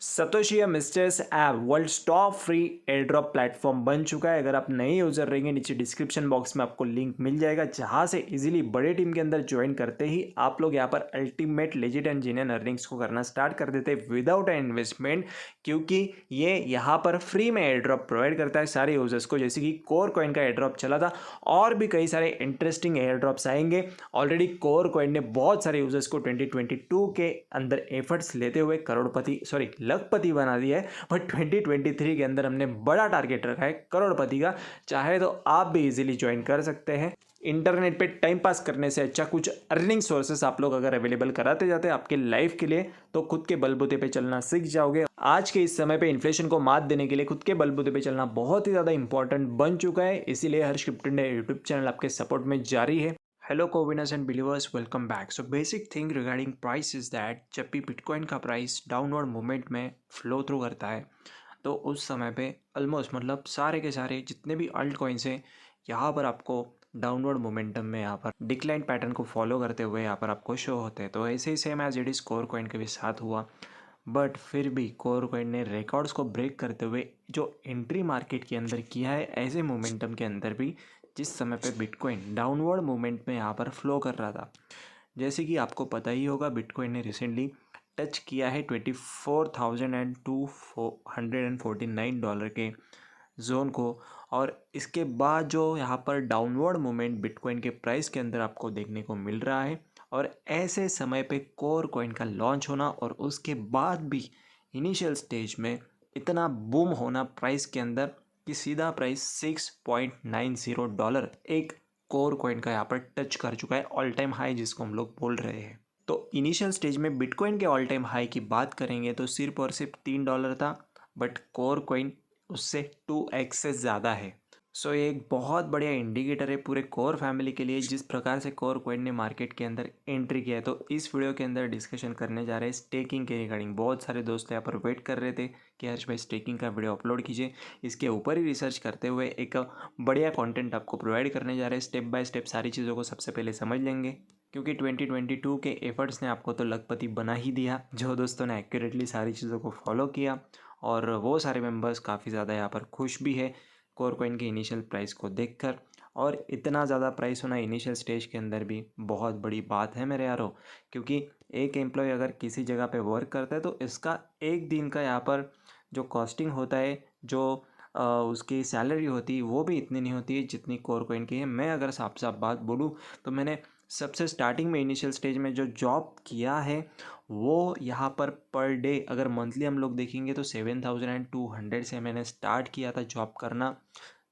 Satoshi misters app world top free airdrop platform बन चुका है। अगर आप नए यूज़र रहेंगे, नीचे डिस्क्रिप्शन बॉक्स में आपको लिंक मिल जाएगा, जहां से इजीली बड़े टीम के अंदर ज्वाइन करते ही आप लोग यहां पर ultimate legit and genuine earnings को करना स्टार्ट कर देते हैं विदाउट एन इन्वेस्टमेंट, क्योंकि ये यहाँ पर फ्री में एयरड्रॉप प्रोवाइड करता है सारे यूजर्स को। जैसे कि कोर कॉइन का एयरड्रॉप चला था और भी कई सारे इंटरेस्टिंग एयरड्रॉप्स आएंगे। ऑलरेडी कोर कॉइन ने बहुत सारे यूजर्स को 2022 के अंदर एफर्ट्स लेते हुए करोड़पति लखपति बना दिया है। बट 2023 के अंदर हमने बड़ा टारगेट रखा है करोड़पति का। चाहे तो आप भी इजीली ज्वाइन कर सकते हैं। इंटरनेट पे टाइम पास करने से अच्छा कुछ अर्निंग सोर्सेस आप लोग अगर अवेलेबल कराते जाते हैं आपके लाइफ के लिए, तो खुद के बलबूते पे चलना सीख जाओगे। आज के इस समय पे इन्फ्लेशन को मात देने के लिए खुद के बलबूते पे चलना बहुत ही ज़्यादा इंपॉर्टेंट बन चुका है। इसीलिए Harsh crypto India YouTube channel आपके सपोर्ट में जारी है। हेलो कोविनर्स and believers, welcome back. So basic thing regarding price is that जब भी बिटकॉइन का प्राइस डाउनवर्ड मूवमेंट में फ्लो थ्रू करता है, तो उस समय पे ऑलमोस्ट मतलब सारे के सारे जितने भी अल्ट कॉइन्स हैं यहाँ पर आपको डाउनवर्ड मोमेंटम में यहाँ पर डिक्लाइन पैटर्न को फॉलो करते हुए यहाँ पर आपको शो होते हैं। तो ऐसे ही same as it is core coin के भी साथ हुआ। बट फिर भी कोर कॉइन ने रिकॉर्ड्स को ब्रेक करते हुए जो एंट्री मार्केट के अंदर किया है, ऐसे मोमेंटम के अंदर भी जिस समय पे बिटकॉइन डाउनवर्ड मूवमेंट में यहाँ पर फ्लो कर रहा था। जैसे कि आपको पता ही होगा, बिटकॉइन ने रिसेंटली टच किया है $24,249 के जोन को। और इसके बाद जो यहाँ पर डाउनवर्ड मूवमेंट बिटकॉइन के प्राइस के अंदर आपको देखने को मिल रहा है, और ऐसे समय पे कोर कॉइन का लॉन्च होना और उसके बाद भी इनिशियल स्टेज में इतना बूम होना प्राइस के अंदर कि सीधा प्राइस $6.90 एक कोर कॉइन का यहाँ पर टच कर चुका है, ऑल टाइम हाई जिसको हम लोग बोल रहे हैं। तो इनिशियल स्टेज में बिटकॉइन के ऑल टाइम हाई की बात करेंगे तो सिर्फ और सिर्फ $3 था, बट कोर कॉइन उससे 2x से ज़्यादा है। सो ये एक बहुत बढ़िया इंडिकेटर है पूरे कोर फैमिली के लिए, जिस प्रकार से कोर कॉइन ने मार्केट के अंदर एंट्री किया है। तो इस वीडियो के अंदर डिस्कशन करने जा रहे हैं स्टेकिंग के रिगार्डिंग। बहुत सारे दोस्त यहाँ पर वेट कर रहे थे कि हर्ष भाई स्टेकिंग का वीडियो अपलोड कीजिए। इसके ऊपर ही रिसर्च करते हुए एक बढ़िया कंटेंट आपको प्रोवाइड करने जा रहे हैं। स्टेप बाय स्टेप सारी चीज़ों को सबसे पहले समझ लेंगे, क्योंकि 2022 के एफर्ट्स ने आपको तो लखपति बना ही दिया। जो दोस्तों ने एक्यूरेटली सारी चीज़ों को फॉलो किया, और वो सारे मेंबर्स काफ़ी ज़्यादा यहाँ पर खुश भी है कोर कॉइन के इनिशियल प्राइस को देखकर। और इतना ज़्यादा प्राइस होना इनिशियल स्टेज के अंदर भी बहुत बड़ी बात है मेरे यारों, क्योंकि एक एम्प्लॉय अगर किसी जगह पे वर्क करता है तो इसका एक दिन का यहाँ पर जो कॉस्टिंग होता है, जो उसकी सैलरी होती है, वो भी इतनी नहीं होती है जितनी कोर कॉइन की है। मैं अगर साफ साफ बात बोलूँ तो मैंने सबसे स्टार्टिंग में इनिशियल स्टेज में जो जॉब किया है, वो यहाँ पर डे अगर मंथली हम लोग देखेंगे तो 7,200 से मैंने स्टार्ट किया था जॉब करना।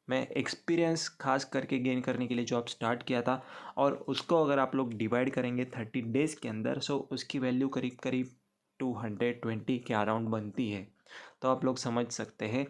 मैं एक्सपीरियंस खास करके गेन करने के लिए जॉब स्टार्ट किया था, और उसको अगर आप लोग डिवाइड करेंगे 30 डेज़ के अंदर, सो उसकी वैल्यू करीब करीब 220 के अराउंड बनती है। तो आप लोग समझ सकते हैं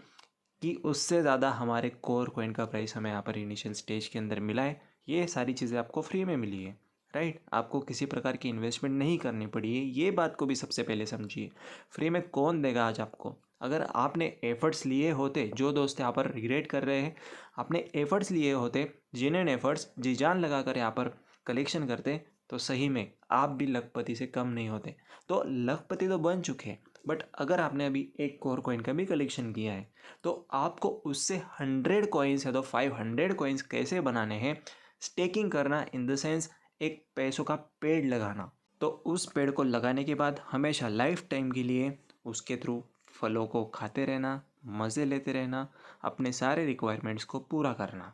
कि उससे ज़्यादा हमारे कोर कॉइन का प्राइस हमें यहाँ पर इनिशियल स्टेज के अंदर मिला है। ये सारी चीज़ें आपको फ्री में मिली है, राइट। आपको किसी प्रकार की इन्वेस्टमेंट नहीं करनी पड़ी है, ये बात को भी सबसे पहले समझिए। फ्री में कौन देगा आज आपको? अगर आपने एफर्ट्स लिए होते, जो दोस्त यहाँ पर रिग्रेट कर रहे हैं, आपने एफर्ट्स लिए होते, जेन्युइन एफर्ट्स जी जान लगा कर यहाँ पर कलेक्शन करते, तो सही में आप भी लखपति से कम नहीं होते। तो लखपति तो बन चुके हैं, बट अगर आपने अभी एक कोर कॉइन का भी कलेक्शन किया है, तो आपको उससे 100 कॉइन्स या तो 500 कॉइन्स कैसे बनाने हैं। स्टेकिंग करना इन द सेंस एक पैसों का पेड़ लगाना। तो उस पेड़ को लगाने के बाद हमेशा लाइफ टाइम के लिए उसके थ्रू फलों को खाते रहना, मज़े लेते रहना, अपने सारे रिक्वायरमेंट्स को पूरा करना।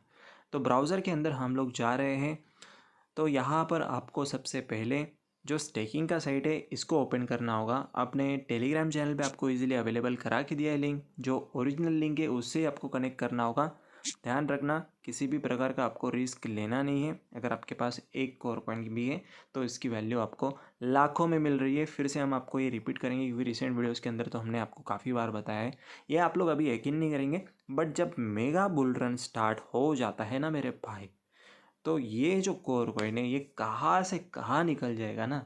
तो ब्राउज़र के अंदर हम लोग जा रहे हैं। तो यहाँ पर आपको सबसे पहले जो स्टेकिंग का साइट है इसको ओपन करना होगा। अपने टेलीग्राम चैनल पे आपको इजीली अवेलेबल करा के दिया है लिंक, जो ओरिजिनल लिंक है उससे आपको कनेक्ट करना होगा। ध्यान रखना, किसी भी प्रकार का आपको रिस्क लेना नहीं है। अगर आपके पास एक कोर कॉइन भी है तो इसकी वैल्यू आपको लाखों में मिल रही है। फिर से हम आपको ये रिपीट करेंगे, क्योंकि रिसेंट वीडियोज़ के अंदर तो हमने आपको काफ़ी बार बताया है। ये आप लोग अभी यकीन नहीं करेंगे, बट जब मेगा बुल रन स्टार्ट हो जाता है ना मेरे भाई, तो ये जो कोर कॉइन है ये कहाँ से कहाँ निकल जाएगा ना,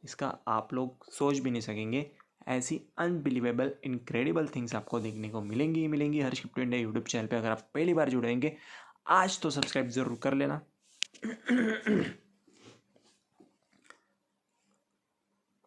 इसका आप लोग सोच भी नहीं सकेंगे। ऐसी अनबिलीवेबल इनक्रेडिबल थिंग्स आपको देखने को मिलेंगी ही मिलेंगी हर्ष क्रिप्टो इंडिया यूट्यूब चैनल पे। अगर आप पहली बार जुड़ेंगे, आज तो सब्सक्राइब ज़रूर कर लेना।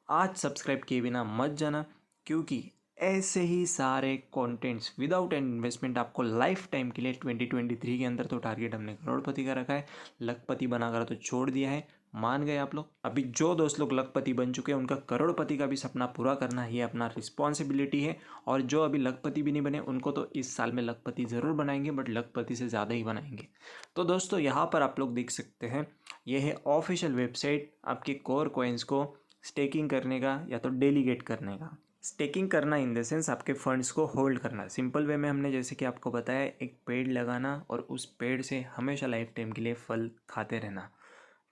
आज सब्सक्राइब किए बिना मत जाना, क्योंकि ऐसे ही सारे कंटेंट्स विदाउट एन इन्वेस्टमेंट आपको लाइफ टाइम के लिए 2023 के अंदर तो टारगेट हमने करोड़पति का रखा है, लखपति बनाकर तो छोड़ दिया है। मान गए आप लोग। अभी जो दोस्त लोग लखपति बन चुके हैं उनका करोड़पति का भी सपना पूरा करना ही अपना रिस्पॉन्सिबिलिटी है, और जो अभी लखपति भी नहीं बने उनको तो इस साल में लखपति ज़रूर बनाएंगे, बट लखपति से ज़्यादा ही बनाएंगे। तो दोस्तों यहाँ पर आप लोग देख सकते हैं, ये है ऑफिशियल वेबसाइट आपके कोर कॉइन्स को स्टेकिंग करने का या तो डेलीगेट करने का। स्टेकिंग करना इन द सेंस आपके फंड्स को होल्ड करना। सिंपल वे में हमने जैसे कि आपको बताया, एक पेड़ लगाना और उस पेड़ से हमेशा लाइफ टाइम के लिए फल खाते रहना।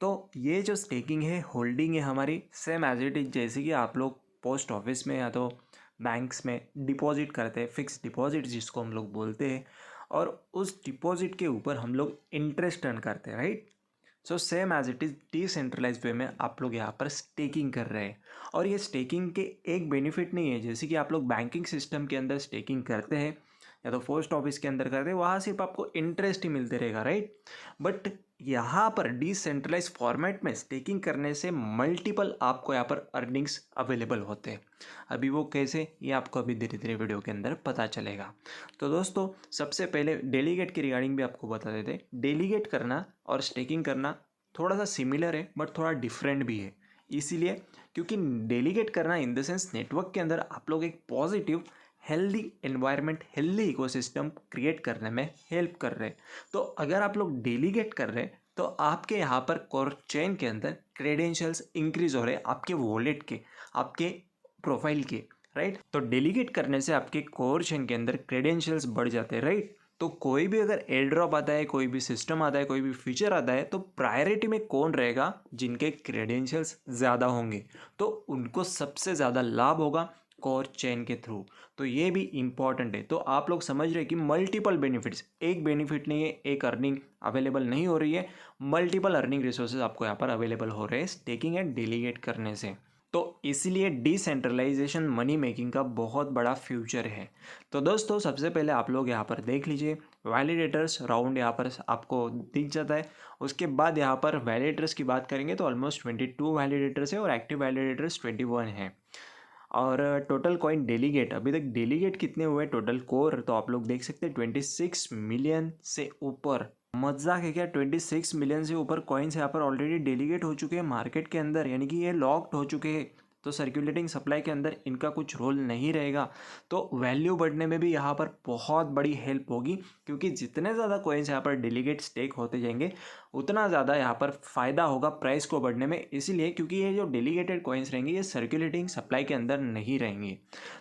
तो ये जो स्टेकिंग है, होल्डिंग है हमारी, सेम एज इट इज जैसे कि आप लोग पोस्ट ऑफिस में या तो बैंक्स में डिपॉजिट करते हैं, फिक्स डिपॉजिट जिसको हम लोग बोलते हैं, और उस डिपॉजिट के ऊपर हम लोग इंटरेस्ट अर्न करते हैं, right. So same as it is decentralize way में आप लोग यहाँ पर स्टेकिंग कर रहे हैं। और ये स्टेकिंग के एक बेनिफिट नहीं है, जैसे कि आप लोग बैंकिंग सिस्टम के अंदर स्टेकिंग करते हैं या तो पोस्ट ऑफिस के अंदर करते हैं, वहाँ सिर्फ आपको इंटरेस्ट ही मिलते रहेगा, राइट। बट यहाँ पर डिसेंट्रलाइज फॉर्मेट में स्टेकिंग करने से मल्टीपल आपको यहाँ पर अर्निंग्स अवेलेबल होते हैं। अभी वो कैसे, ये आपको अभी धीरे धीरे वीडियो के अंदर पता चलेगा। तो दोस्तों सबसे पहले डेलीगेट के रिगार्डिंग भी आपको बता देते। डेलीगेट करना और स्टेकिंग करना थोड़ा सा सिमिलर है बट थोड़ा डिफरेंट भी है। इसीलिए क्योंकि डेलीगेट करना इन द सेंस नेटवर्क के अंदर आप लोग एक positive healthy environment, healthy ecosystem create करने में हेल्प कर रहे हैं। तो अगर आप लोग डेलीगेट कर रहे हैं तो आपके यहाँ पर कोर चेन के अंदर क्रेडेंशियल्स इंक्रीज हो रहे हैं, आपके वॉलेट के, आपके प्रोफाइल के, राइट। तो डेलीगेट करने से आपके कोर चेन के अंदर क्रेडेंशियल्स बढ़ जाते हैं, राइट। तो कोई भी अगर एयर ड्रॉप आता है, कोई भी सिस्टम आता है, कोई भी फीचर आता है, तो प्रायोरिटी में कौन रहेगा, जिनके क्रेडेंशियल्स ज़्यादा होंगे तो उनको सबसे ज़्यादा लाभ होगा कोर चेन के थ्रू। तो ये भी इम्पॉर्टेंट है। तो आप लोग समझ रहे हैं कि मल्टीपल बेनिफिट्स, एक बेनिफिट नहीं है, एक अर्निंग अवेलेबल नहीं हो रही है, मल्टीपल अर्निंग रिसोर्सेज आपको यहाँ पर अवेलेबल हो रहे हैं स्टेकिंग एंड डेलीगेट करने से। तो इसलिए डिसेंट्रलाइजेशन मनी मेकिंग का बहुत बड़ा फ्यूचर है। तो दोस्तों सबसे पहले आप लोग यहाँ पर देख लीजिए, वैलिडेटर्स राउंड यहाँ पर आपको दिख जाता है। उसके बाद यहाँ पर वैलिडेटर्स की बात करेंगे तो ऑलमोस्ट 22 वैलिडेटर्स है और एक्टिव वैलिडेटर्स 21 हैं। और टोटल कॉइन डेलीगेट, अभी तक डेलीगेट कितने हुए टोटल कोर, तो आप लोग देख सकते हैं 26 मिलियन से ऊपर। मजाक है क्या, 26 मिलियन से ऊपर कॉइन्स यहाँ पर ऑलरेडी डेलीगेट हो चुके हैं मार्केट के अंदर, यानी कि ये लॉक्ड हो चुके हैं। तो सर्कुलेटिंग सप्लाई के अंदर इनका कुछ रोल नहीं रहेगा। तो वैल्यू बढ़ने में भी यहाँ पर बहुत बड़ी हेल्प होगी, क्योंकि जितने ज़्यादा कॉइन्स यहाँ पर डेलीगेट स्टेक होते जाएंगे उतना ज़्यादा यहाँ पर फ़ायदा होगा प्राइस को बढ़ने में। इसीलिए क्योंकि ये जो डेलीगेटेड कॉइन्स रहेंगे ये सर्कुलेटिंग सप्लाई के अंदर नहीं रहेंगे।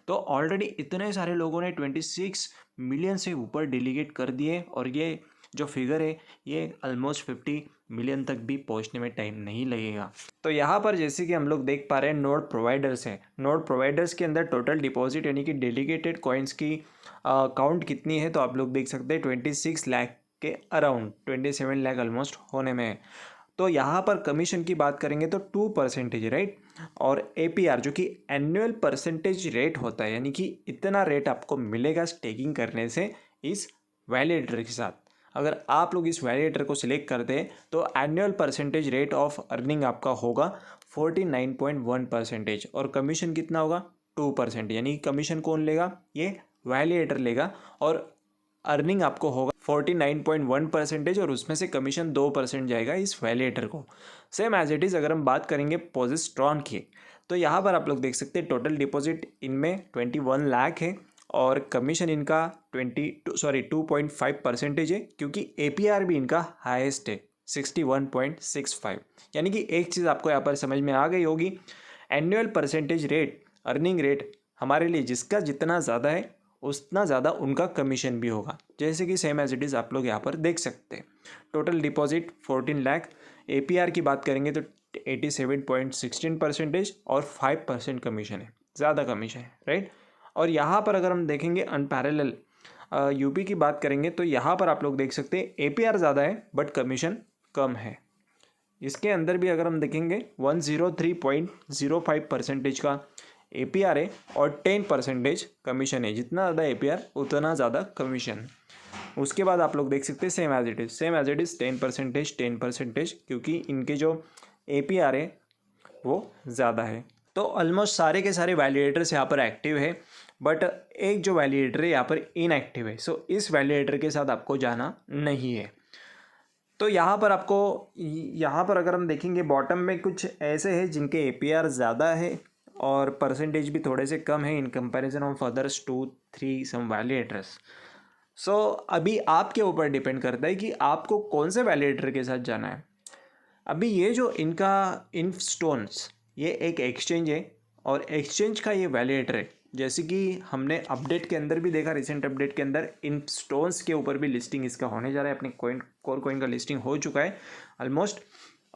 तो ऑलरेडी इतने सारे लोगों ने 26 मिलियन से ऊपर डेलीगेट कर दिए, और ये जो फिगर है ये ऑलमोस्ट 50 मिलियन तक भी पहुंचने में टाइम नहीं लगेगा। तो यहाँ पर जैसे कि हम लोग देख पा रहे हैं नोड प्रोवाइडर्स हैं। नोड प्रोवाइडर्स के अंदर टोटल डिपॉजिट यानी कि डेलीगेटेड कॉइन्स की काउंट कितनी है, तो आप लोग देख सकते हैं 26 लाख के अराउंड, 27 लाख ऑलमोस्ट होने में है। तो यहाँ पर कमीशन की बात करेंगे तो 2%, राइट। और APR जो कि एनुअल परसेंटेज रेट होता है, यानी कि इतना रेट आपको मिलेगा स्टेकिंग करने से इस वैलिडेटर के साथ। अगर आप लोग इस वैलिडेटर को सिलेक्ट करते हैं तो annual percentage rate of earning आपका होगा 49.1%, और कमीशन कितना होगा 2%, यानी कमीशन कौन लेगा, ये वैलिडेटर लेगा, और अर्निंग आपको होगा 49.1%, और उसमें से कमीशन 2% जाएगा इस वैलिडेटर को। सेम एज इट इज़ अगर हम बात करेंगे पॉजिस्ट्रॉन की, तो यहाँ पर आप लोग देख सकते हैं टोटल डिपॉजिट इनमें 21 लाख है, और कमीशन इनका 2.5% है, क्योंकि APR भी इनका हाईएस्ट है 61.65। यानी कि एक चीज़ आपको यहाँ पर समझ में आ गई होगी, annual percentage rate, earning rate हमारे लिए जिसका जितना ज़्यादा है उतना ज़्यादा उनका कमीशन भी होगा, जैसे कि सेम एज इट इज़ आप लोग यहाँ पर देख सकते हैं। टोटल डिपॉजिट 14 लाख, APR की बात करेंगे तो 87.16% और 5% कमीशन है, ज़्यादा कमीशन है, राइट। और यहाँ पर अगर हम देखेंगे अनपैरेलल यूपी की बात करेंगे तो यहाँ पर आप लोग देख सकते हैं APR ज़्यादा है बट कमीशन कम है। इसके अंदर भी अगर हम देखेंगे 103.05% का APR है और 10% कमीशन है, जितना ज़्यादा APR उतना ज़्यादा कमीशन। उसके बाद आप लोग देख सकते हैं सेम एज इट इज़ 10%, क्योंकि इनके जो APR है वो ज़्यादा है। तो ऑलमोस्ट सारे के सारे वैलिडेटर्स यहाँ पर एक्टिव है, बट एक जो वैलिडेटर है यहाँ पर इनएक्टिव है, सो इस वैलिडेटर के साथ आपको जाना नहीं है। तो यहाँ पर आपको, यहाँ पर अगर हम देखेंगे बॉटम में कुछ ऐसे हैं जिनके एपीआर ज़्यादा है और परसेंटेज भी थोड़े से कम है in comparison of others 2-3 some validators. So अभी आपके ऊपर डिपेंड करता है कि आपको कौन से वैलिडेटर के साथ जाना है। अभी ये जो इनका इनस्टोन्स, ये एक एक्सचेंज है और एक्सचेंज का ये वैलिडेटर है। जैसे कि हमने अपडेट के अंदर भी देखा, रिसेंट अपडेट के अंदर इन स्टोन्स के ऊपर भी लिस्टिंग इसका होने जा रहा है, अपने कोर कॉइन का लिस्टिंग हो चुका है ऑलमोस्ट।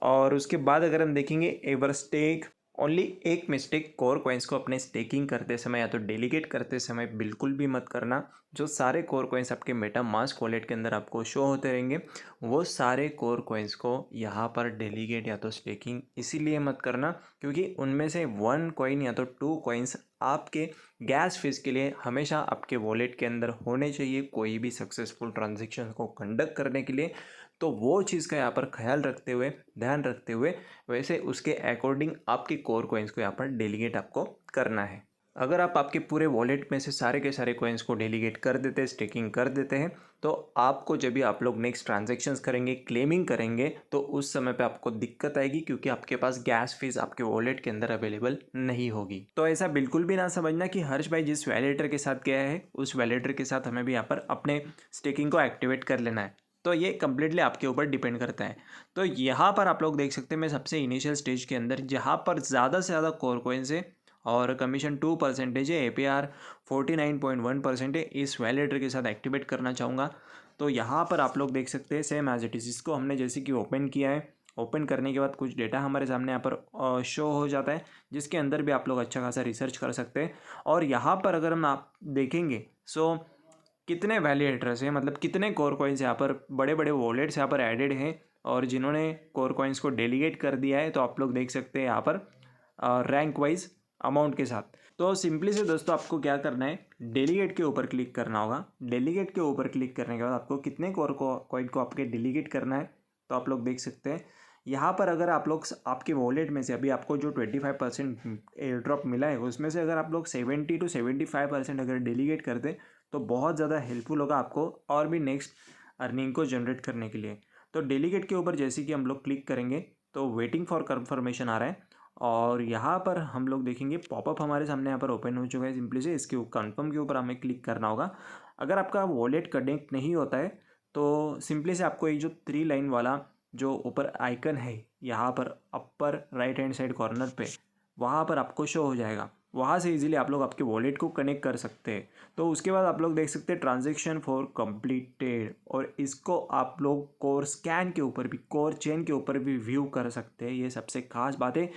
और उसके बाद अगर हम देखेंगे एवरस्टेक, ओनली एक मिस्टेक, कोर कॉइन्स को अपने स्टेकिंग करते समय या तो डेलीगेट करते समय बिल्कुल भी मत करना। जो सारे कोर कॉइन्स आपके मेटामास्क वॉलेट के अंदर आपको शो होते रहेंगे, वो सारे कोर कॉइन्स को यहाँ पर डेलीगेट या तो स्टेकिंग इसीलिए मत करना क्योंकि उनमें से 1 कॉइन या तो 2 कॉइन्स आपके गैस फीस के लिए हमेशा आपके वॉलेट के अंदर होने चाहिए कोई भी सक्सेसफुल ट्रांजेक्शन को कंडक्ट करने के लिए। तो वो चीज़ का यहाँ पर ख्याल रखते हुए, ध्यान रखते हुए, वैसे उसके अकॉर्डिंग आपके कोर कॉइन्स को यहाँ पर डेलीगेट आपको करना है। अगर आप आपके पूरे वॉलेट में से सारे के सारे कॉइन्स को डेलीगेट कर देते हैं, स्टेकिंग कर देते हैं, तो आपको जब भी आप लोग नेक्स्ट ट्रांजेक्शन्स करेंगे, क्लेमिंग करेंगे, तो उस समय पे आपको दिक्कत आएगी क्योंकि आपके पास गैस फीस आपके वॉलेट के अंदर अवेलेबल नहीं होगी। तो ऐसा बिल्कुल भी ना समझना कि हर्ष भाई जिस वैलिडेटर के साथ गया है उस वैलिडेटर के साथ हमें भी यहाँ पर अपने स्टेकिंग को एक्टिवेट कर लेना है। तो ये कम्प्लीटली आपके ऊपर डिपेंड करता है। तो यहाँ पर आप लोग देख सकते हैं मैं सबसे इनिशियल स्टेज के अंदर जहाँ पर ज़्यादा से ज़्यादा कोर कॉइन्स है और कमीशन 2% है, एपीआर 49.1% है, इस वैलिडेटर के साथ एक्टिवेट करना चाहूँगा। तो यहाँ पर आप लोग देख सकते हैं सेम एज इट इज़, इसको हमने जैसे कि ओपन किया है, ओपन करने के बाद कुछ डेटा हमारे सामने यहाँ पर शो हो जाता है जिसके अंदर भी आप लोग अच्छा खासा रिसर्च कर सकते हैं। और यहाँ पर अगर हम आप देखेंगे सो कितने वैलिडेटर्स हैं, मतलब कितने कोर कॉइन्स यहाँ पर, बड़े बड़े वॉलेट्स यहाँ पर एडेड हैं और जिन्होंने कोर कॉइन्स को डेलीगेट कर दिया है। तो आप लोग देख सकते हैं यहाँ पर रैंक वाइज अमाउंट के साथ। तो सिंपली से दोस्तों आपको क्या करना है, डेलीगेट के ऊपर क्लिक करना होगा। डेलीगेट के ऊपर क्लिक करने के बाद आपको कितने कोर कॉइन को आपके डेलीगेट करना है तो आप लोग देख सकते हैं यहाँ पर। अगर आप लोग आपके वॉलेट में से अभी आपको जो 25% एयर ड्रॉप मिला है उसमें से अगर आप लोग 70 to 75% अगर डेलीगेट करते तो बहुत ज़्यादा हेल्पफुल होगा आपको और भी नेक्स्ट अर्निंग को जनरेट करने के लिए। तो डेलीगेट के ऊपर जैसे कि हम लोग क्लिक करेंगे तो वेटिंग फॉर कंफर्मेशन आ रहा है और यहाँ पर हम लोग देखेंगे पॉपअप हमारे सामने यहाँ पर ओपन हो चुका है। सिंपली से इसके कंफर्म के ऊपर हमें क्लिक करना होगा। अगर आपका वॉलेट कनेक्ट नहीं होता है तो सिंपली से आपको ये जो 3 लाइन वाला जो ऊपर आइकन है यहाँ पर upper right hand side corner पे, वहाँ पर आपको शो हो जाएगा। वहाँ से इजीली आप लोग आपके वॉलेट को कनेक्ट कर सकते हैं। तो उसके बाद आप लोग देख सकते हैं ट्रांजैक्शन फॉर कंप्लीटेड, और इसको आप लोग कोर स्कैन के ऊपर भी, कोर चेन के ऊपर भी व्यू कर सकते हैं। ये सबसे खास बात है,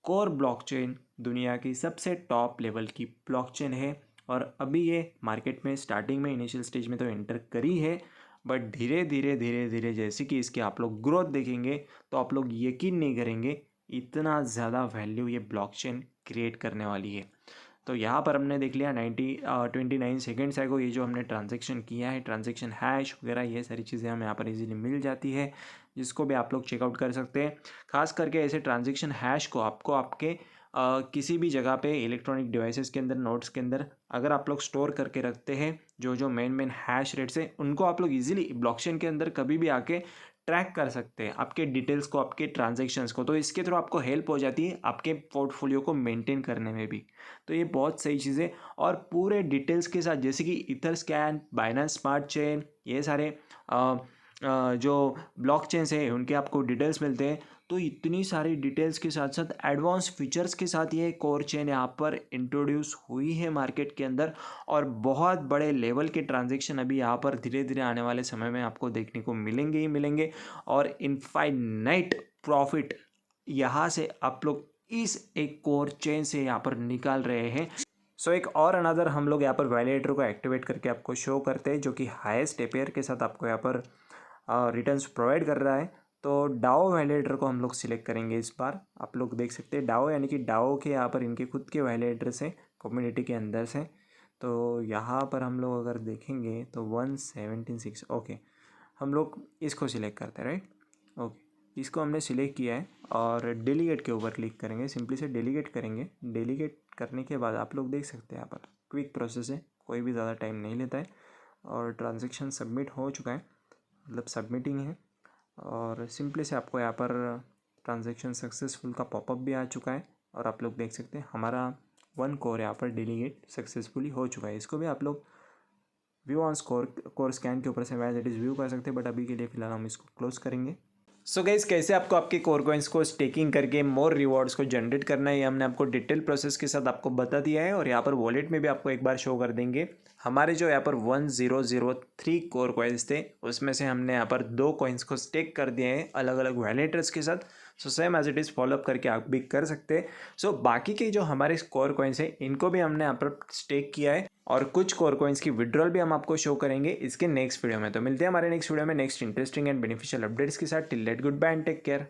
कोर ब्लॉकचेन दुनिया की सबसे टॉप लेवल की ब्लॉकचेन है और अभी ये मार्केट में स्टार्टिंग में इनिशियल स्टेज में तो एंटर करी है, बट धीरे धीरे धीरे धीरे जैसे कि इसके आप लोग ग्रोथ देखेंगे तो आप लोग यकीन नहीं करेंगे इतना ज़्यादा वैल्यू ये ब्लॉकचेन क्रिएट करने वाली है। तो यहाँ पर हमने देख लिया 29 सेकेंड्स आगो ये जो हमने ट्रांजैक्शन किया है, ट्रांजैक्शन हैश वगैरह ये सारी चीज़ें हमें यहाँ पर इजीली मिल जाती है, जिसको भी आप लोग चेकआउट कर सकते हैं। खास करके ऐसे ट्रांजैक्शन हैश को आपको आपके किसी भी जगह पे इलेक्ट्रॉनिक डिवाइसेस के अंदर, नोट्स के अंदर अगर आप लोग स्टोर करके रखते हैं जो मेन हैश रेट्स हैं, उनको आप लोग इजीली ब्लॉकचेन के अंदर कभी भी आके ट्रैक कर सकते हैं आपके डिटेल्स को, आपके ट्रांजैक्शंस को। तो इसके थ्रू आपको हेल्प हो जाती है आपके पोर्टफोलियो को मेंटेन करने में भी। तो ये बहुत सही चीज़ है और पूरे डिटेल्स के साथ जैसे कि इथरस्कैन, बाइनेंस स्मार्ट चेन, ये सारे जो ब्लॉकचेन्स है उनके आपको डिटेल्स मिलते हैं। तो इतनी सारी डिटेल्स के साथ साथ एडवांस फीचर्स के साथ ये कोर चेन यहाँ पर इंट्रोड्यूस हुई है मार्केट के अंदर और बहुत बड़े लेवल के ट्रांजैक्शन अभी यहाँ पर धीरे धीरे आने वाले समय में आपको देखने को मिलेंगे ही मिलेंगे और इनफाइनाइट प्रॉफिट यहाँ से आप लोग इस एक कोर चेन से यहाँ पर निकाल रहे हैं। सो एक और अनदर हम लोग यहाँ पर वैलिडेटर को एक्टिवेट करके आपको शो करते हैं जो कि हाईएस्ट एपेयर के साथ आपको यहाँ पर रिटर्न्स प्रोवाइड कर रहा है। तो डाओ वैलिडेटर को हम लोग सिलेक्ट करेंगे इस बार। आप लोग देख सकते हैं डाओ यानी कि डाओ के यहाँ पर इनके खुद के वैलिडेटर्स हैं कम्युनिटी के अंदर से। तो यहाँ पर हम लोग अगर देखेंगे तो 176 ओके, हम लोग इसको सिलेक्ट करते हैं राइट। ओके, इसको हमने सिलेक्ट किया है और डेलीगेट के ऊपर क्लिक करेंगे। सिंपली से डेलीगेट करेंगे। डेलीगेट करने के बाद आप लोग देख सकते हैं यहाँ पर क्विक प्रोसेस है, कोई भी ज़्यादा टाइम नहीं लेता है। और ट्रांजेक्शन सबमिट हो चुका है, मतलब सबमिटिंग है। और सिंपली से आपको यहाँ पर ट्रांजेक्शन सक्सेसफुल का पॉपअप भी आ चुका है। और आप लोग देख सकते हैं हमारा 1 कोर यहाँ पर डेलीगेट सक्सेसफुली हो चुका है। इसको भी आप लोग व्यू ऑन कोर स्कैन के ऊपर से एज इट इज़ व्यू कर सकते हैं, बट अभी के लिए फिलहाल हम इसको क्लोज करेंगे। सो गाइस, कैसे आपको आपके कोर कॉइन्स को स्टेकिंग करके मोर रिवॉर्ड्स को जनरेट करना है, ये हमने आपको डिटेल प्रोसेस के साथ आपको बता दिया है। और यहाँ पर वॉलेट में भी आपको एक बार शो कर देंगे। हमारे जो यहाँ पर 1003 कोर कॉइन्स थे, उसमें से हमने यहाँ पर 2 कॉइन्स को स्टेक कर दिए हैं अलग अलग वैलेटर्स के साथ। So same as it is follow up करके आप भी कर सकते हैं। सो बाकी के जो हमारे कोर कॉइन्स हैं, इनको भी हमने यहाँ पर स्टेक किया है। और कुछ कोर कॉइन्स की विड्रॉल भी हम आपको शो करेंगे इसके नेक्स्ट वीडियो में। तो मिलते हैं हमारे नेक्स्ट वीडियो में next interesting and beneficial updates के साथ। Till then good bye and take care.